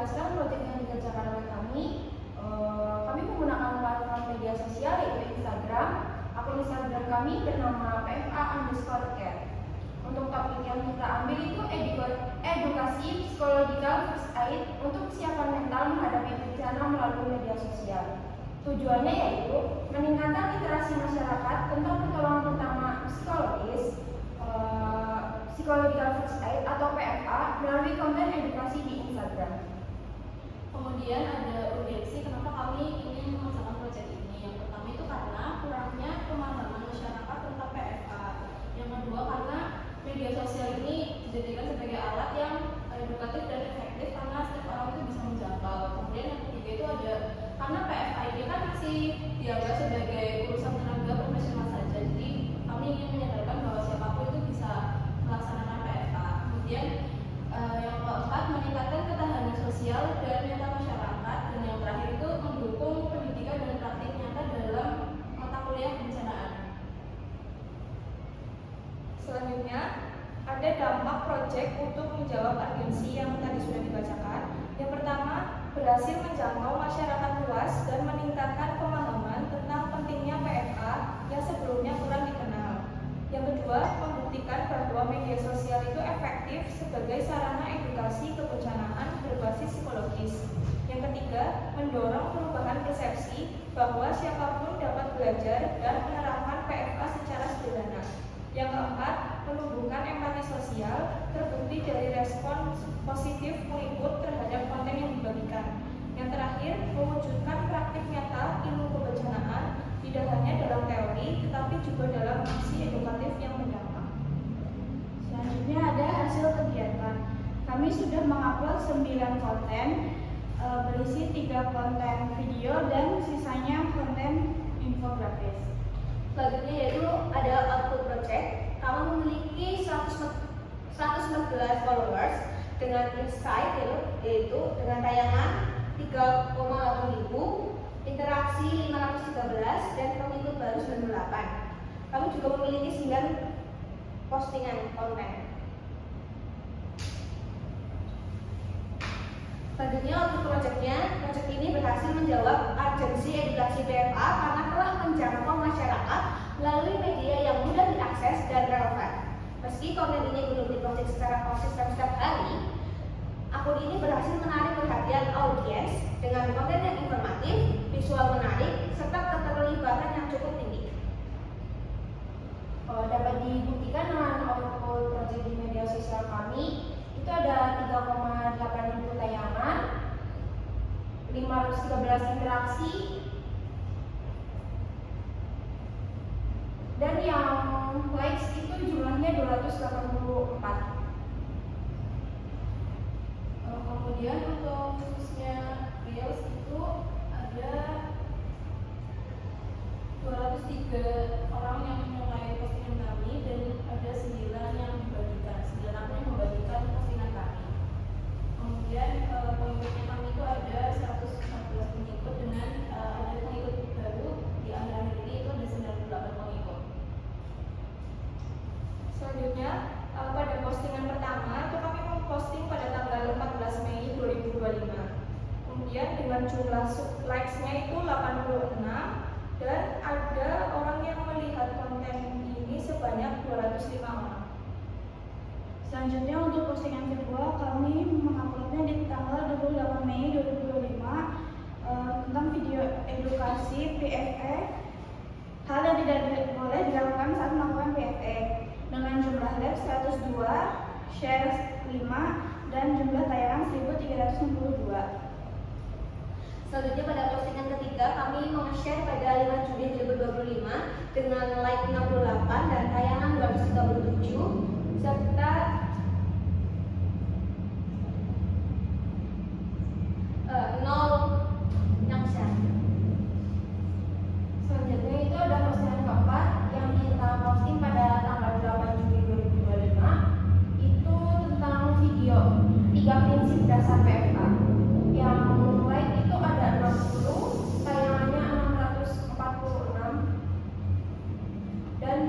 menjelaskan proyek yang dikerjakan oleh kami. Kami menggunakan platform media sosial yaitu Instagram. Akun Instagram kami bernama PFA_care. Untuk topik yang kita ambil itu edukasi psikological first aid untuk kesiapan mental menghadapi bencana melalui media sosial. Tujuannya yaitu meningkatkan literasi masyarakat tentang pertolongan pertama psikologis, psychological first aid atau PFA melalui konten edukasi di Instagram. Kemudian ada urgensi kenapa kami ingin mengerjakan proyek ini. Yang pertama itu karena kurangnya pemahaman masyarakat tentang PFA. Yang kedua karena media sosial ini dijadikan sebagai alat yang edukatif dan efektif karena setiap orang itu bisa menjangkau. Kemudian yang ketiga itu ada karena PFA ini kan masih dianggap sebagai urusan tenaga profesional saja. Jadi kami ingin menyadarkan bahwa siapapun itu bisa melaksanakan PFA. Kemudian yang keempat meningkatkan ketahanan sosial dan mental masyarakat, dan yang terakhir itu mendukung pendidikan dan praktik nyata dalam mata kuliah kebencanaan. Selanjutnya ada dampak proyek untuk menjawab urgensi yang tadi sudah dibacakan. Yang pertama, berhasil menjangkau masyarakat luas dan meningkatkan pemahaman tentang pentingnya PFA yang sebelumnya kurang dikenal. Yang kedua, membuktikan bahwa media sosial itu efektif sebagai sarana edukasi kebencanaan berbasis psikologis. Yang ketiga, mendorong perubahan persepsi bahwa siapapun dapat belajar dan menerapkan PFA secara sederhana. Yang keempat, menumbuhkan empati sosial terbukti dari respon positif pengikut terhadap konten yang dibagikan. Yang terakhir, mewujudkan praktik nyata ilmu kebencanaan tidak hanya dalam teori tetapi juga dalam aksi edukatif yang berdampak. Selanjutnya ada hasil kegiatan. Kami sudah mengupload 9 konten, berisi 3 konten video dan sisanya konten infografis. Selanjutnya yaitu ada output project. Kami memiliki 114 followers dengan insight yaitu dengan tayangan 3,8 ribu, interaksi 513 dan pengikut baru 98. Kami juga memiliki 9 postingan konten. Selanjutnya untuk proyek ini berhasil menjawab urgensi edukasi PFA karena telah menjangkau masyarakat melalui media yang mudah diakses dan relevan. Meski konten ini belum diproses secara konsisten setiap hari, akun ini berhasil menarik perhatian audiens dengan konten yang informatif, visual menarik, serta keterlibatan yang cukup tinggi. Dapat dibuktikan dengan output proyek di media sosial kami itu ada 3,8 ribu tayangan, 513 interaksi, dan yang likes itu jumlahnya 284. Kemudian untuk khususnya Reels itu ada 203 orang yang menyukai postingan kami dan ada 9 yang dibagikan, 9 akun yang membagikan postingan kami. Kemudian pengikutnya kami itu ada 114 pengikut dengan ada pengikut baru di akhir-akhir ini itu ada 98 pengikut. Selanjutnya pada postingan pertama itu kami memposting pada tanggal 14 Mei 2025. Kemudian dengan jumlah likes-nya itu 86 dan ada orang yang melihat konten ini sebanyak 205 orang. Selanjutnya untuk postingan kedua, kami menguploadnya di tanggal 28 Mei 2025 tentang video edukasi PFE, hal yang tidak boleh dilakukan saat melakukan PFE, dengan jumlah like 102, share 5, dan jumlah tayangan 1362. Selanjutnya pada postingan ketiga kami meng-share pada 5 Juni 2025 dengan like 68 dan tayangan 237 serta nol yang share. Selanjutnya itu ada postingan keempat yang kita posting pada tanggal 8 Juni 2025 itu tentang video 3 prinsip dasar PFA. Yang like itu ada 60, tayangannya 646 dan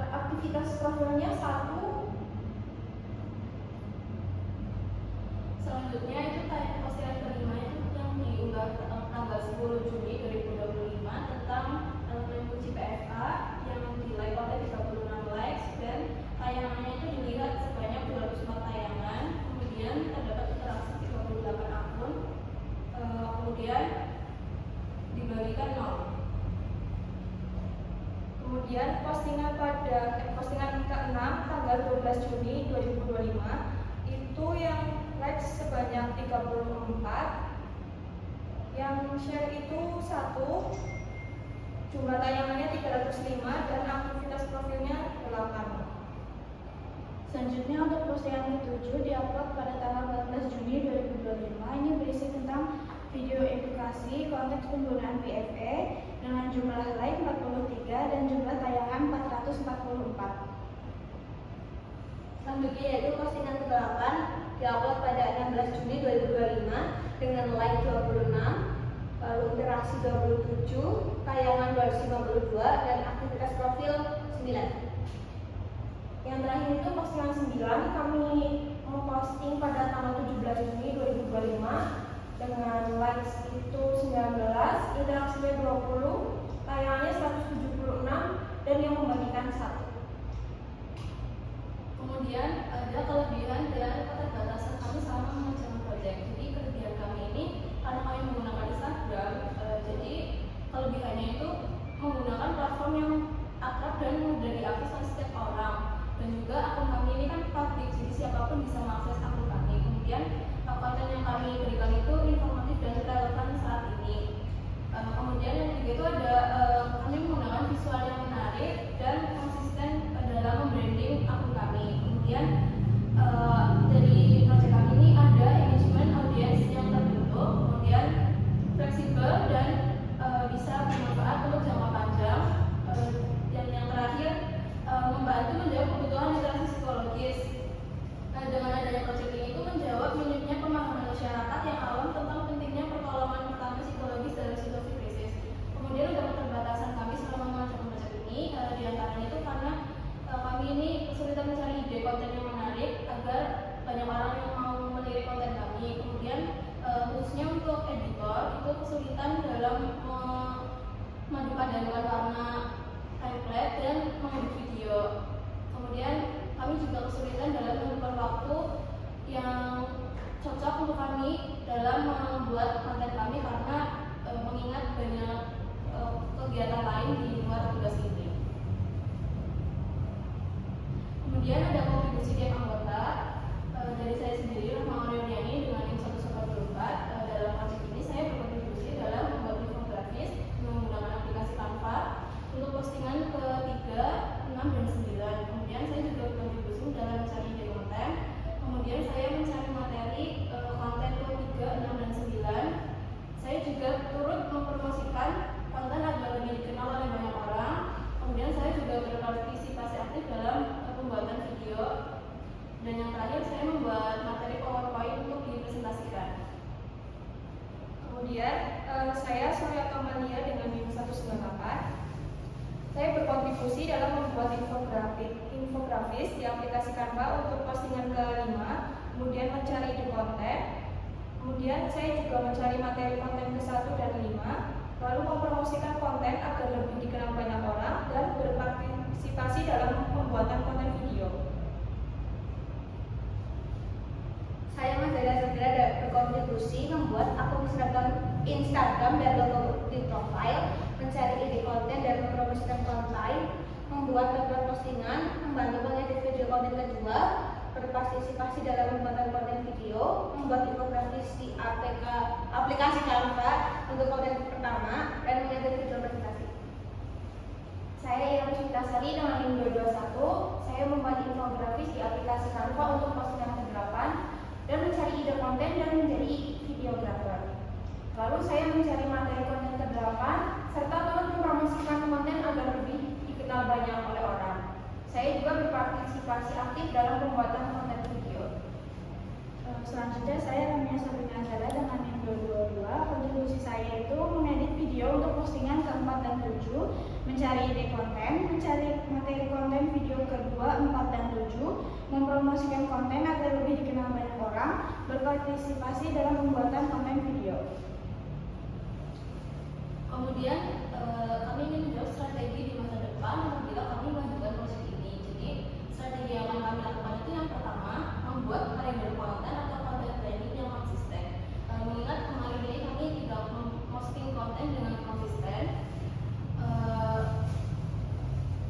aktivitas profilnya 1 10 Juni 2025 tentang menguji PFA yang di-like oleh 36 likes dan tayangannya itu dilihat sebanyak 204 tayangan, kemudian terdapat interaksi 38 akun, kemudian dibagikan 0. Kemudian postingan ke-6 tanggal 12 Juni 2025 itu yang like sebanyak 34, yang share itu 1, jumlah tayangannya 305 dan aktivitas profilnya 8. Selanjutnya untuk postingan ke-7 diupload pada tanggal 14 Juni 2025. Ini berisi tentang video edukasi konteks penggunaan PFA dengan jumlah like 43 dan jumlah tayangan 444. Selanjutnya yaitu postingan ke-8 diupload pada 16 Juni 2025 dengan like 26, lalu interaksi 27, tayangan 252 dan aktivitas profil 9. Yang terakhir itu postingan 9 kami memposting pada tanggal 17 Juni 2025 dengan likes itu 19, interaksinya 20, tayangannya 176 dan yang membagikan 1. Kemudian ada kelebihan dan keterbatasan kami selama mengerjakan proyek. Jadi kelebihan kami ini karena kami menggunakan Instagram, jadi kelebihannya itu menggunakan platform yang akrab dan mudah diakses oleh setiap orang. Dan juga akun kami ini kan publik, jadi siapapun bisa mengakses akun kami. Kemudian konten yang kami berikan itu informatif dan relevan saat ini. Kemudian yang ketiga itu ada kami menggunakan visual yang menarik dan konsisten dalam membranding akun kami. Kemudian dari proyek kami ini ada engagement audience yang terbentuk, kemudian fleksibel dan bisa bermanfaat untuk jangka panjang. Dan yang terakhir membantu menjawab kebutuhan literasi psikologis. Dengan adanya proyek ini itu menjawab minimnya pemahaman masyarakat yang awam tentang pentingnya pertolongan pertama psikologis dalam situasi krisis. Kemudian untuk keterbatasan kami selama mengerjakan proyek ini, diantaranya itu karena kami ini kesulitan mencari ide konten yang menarik agar banyak orang yang mau melirik konten kami. Kemudian khususnya untuk editor itu kesulitan dalam memadupadankan warna template dan mengedit video. Kemudian kami juga kesulitan dalam menentukan waktu yang cocok untuk kami dalam membuat konten kami karena mengingat banyak kegiatan lain di luar tugas ini. Kemudian ada kontribusi tiap anggota. Dari saya sendiri, Rahma Aureliani dengan tim 144. Dalam proyek ini saya berkontribusi dalam membuat infografis menggunakan aplikasi Canva untuk postingan ke-3, 6, dan 9. Kemudian saya juga berkontribusi dalam mencari ide konten. Kemudian saya mencari materi konten ke-3, 6, dan 9. Saya juga turut mempromosikan konten agar lebih dikenal oleh banyak orang. Kemudian saya juga berpartisipasi aktif dalam pembuatan video. Dan yang terakhir saya membuat materi PowerPoint untuk dipresentasikan. Kemudian saya Surya Kamania dengan BIM 198. Saya berkontribusi dalam membuat infografis di aplikasi Canva untuk postingan ke-5, kemudian mencari ide konten. Kemudian saya juga mencari materi konten ke-1 dan 5, lalu mempromosikan konten agar lebih dikenal banyak orang dan berpartisipasi dalam pembuatan konten video. Saya Mazda Segera berkontribusi membuat akun Instagram dan logo di profile, mencari ide konten dan mempromosikan konten, membuat template postingan, membantu mengedit video konten kedua, berpartisipasi dalam pembuatan konten video, membuat infografis di aplikasi Canva untuk konten pertama, dan mengedit video presentasi. Saya Ira Sari dengan NIM 221. Saya membuat infografis di aplikasi Canva untuk postingan ke-8 dan mencari ide konten dan menjadi videografer. Lalu saya mencari materi konten ke-8 serta turut mempromosikan konten agar lebih dikenal banyak oleh orang. Saya juga berpartisipasi aktif dalam pembuatan konten video. Selanjutnya saya Ramya Sabrina Zara dengan NIM 222. Kontribusi saya itu mengedit video untuk postingan ke-4 dan 7, mencari ide konten, mencari materi konten video ke-2, 4, dan 7, mempromosikan konten agar lebih dikenal banyak orang, berpartisipasi dalam pembuatan konten video. Kemudian kami ingin menjawab strategi di masa depan apabila kami melanjutkan proyek ini. Jadi strategi yang akan kami lakukan itu yang pertama membuat kalender konten atau konten planning yang konsisten. Mengingat kemarin ini kami tidak memposting konten dengan konsisten.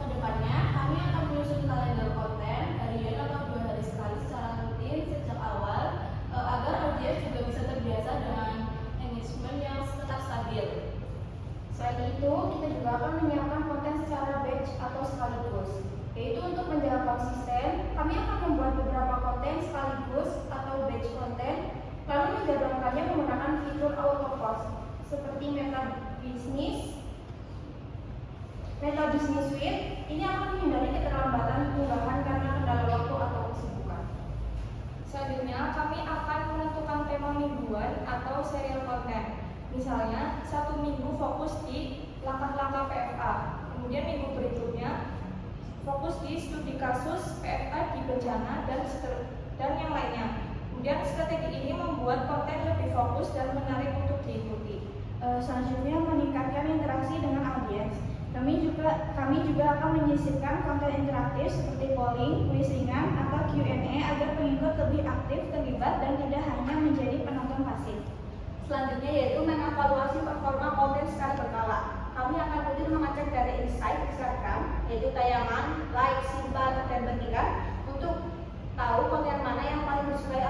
Kedepannya kami akan menyusun kalender konten harian atau 2 hari sekali secara rutin sejak awal agar audiens juga bisa terbiasa dengan engagement yang tetap stabil. Selain itu, kita juga akan menyiapkan konten secara batch atau sekaligus. Yaitu untuk menjaga konsisten, kami akan membuat beberapa konten sekaligus atau batch konten, lalu menjadwalkannya menggunakan fitur auto post seperti Meta Business Suite. Ini akan menghindari keterlambatan pengunggahan karena kendala waktu atau kesibukan. Selanjutnya, kami akan menentukan tema mingguan atau serial konten. Misalnya, 1 minggu fokus di langkah-langkah PFA, kemudian minggu berikutnya fokus di studi kasus PFA di bencana dan yang lainnya. Kemudian strategi ini membuat konten lebih fokus dan menarik untuk diikuti. Selanjutnya, meningkatkan interaksi dengan audiens. Kami juga akan menyisipkan konten interaktif seperti polling, kuis ringan, atau Q&A agar pengikut lebih aktif terlibat dan tidak hanya menjadi penonton pasif. Selanjutnya yaitu mengevaluasi performa konten secara berkala. Kami akan rutin mengecek dari insight Instagram, yaitu tayangan, like, simpan, dan bagikan untuk tahu konten mana yang paling disukai